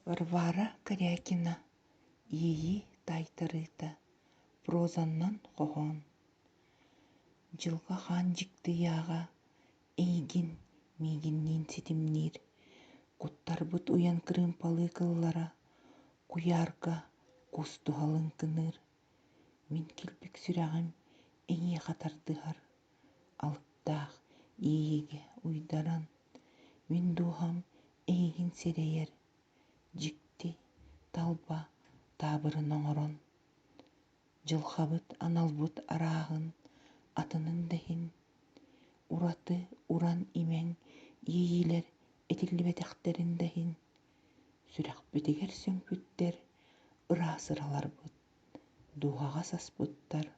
Варвара Корякина, ии тайтарыта, прозаннан хохон. Жылға хан жикті яға, эйгин мигиннин сетимнир, куттар бұт уян кырымпалы кыллара, куярга кусту халын кыныр. Мин килпик сүрәғым эйе қатардыгар, алыптақ иеге уйдаран. Мин духам эйгин серейер, жикти талба табырын оңорон. Жылхабыт аналбыт арағын, атынын дехин. Ураты уран имен иейлер этилбетектерин дехин. Сүрәк бітігер сөңпүттер, ырасыралар бұт. Духаға саспыттар,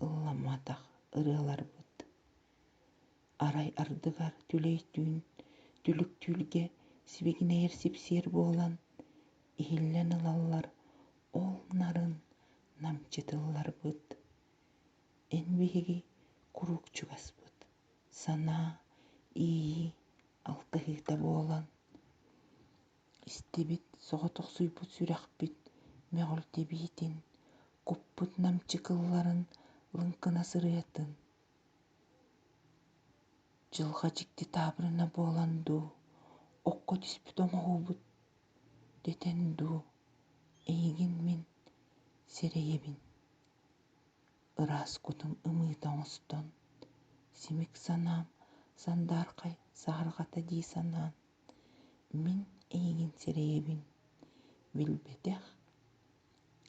ылламатақ ырылар бұт. Арай ардыгар түлейтүүн, түлік түлге сибегинейер сипсер болан, ихиллен ылалар, ол нарын намчытылар бұт. Эн биһиги курук чугас бұт. Сана, ии, алтыхыта болан. Истебит, соғотық суйбут сүрәхбит, мәғіл тебитин, куппут намчыкылларын лыңкына сырыятын. Жылға жикти табырына боланду, оққа түспіт оңағубут, детенду, эйгин мин серейебин. Ырас кутым ымыйтан остон, симик санам, сандарқай сағырғата дей санан. Мин эйгин серейебин, билбетех,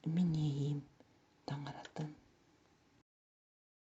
мин эйим таңыратын.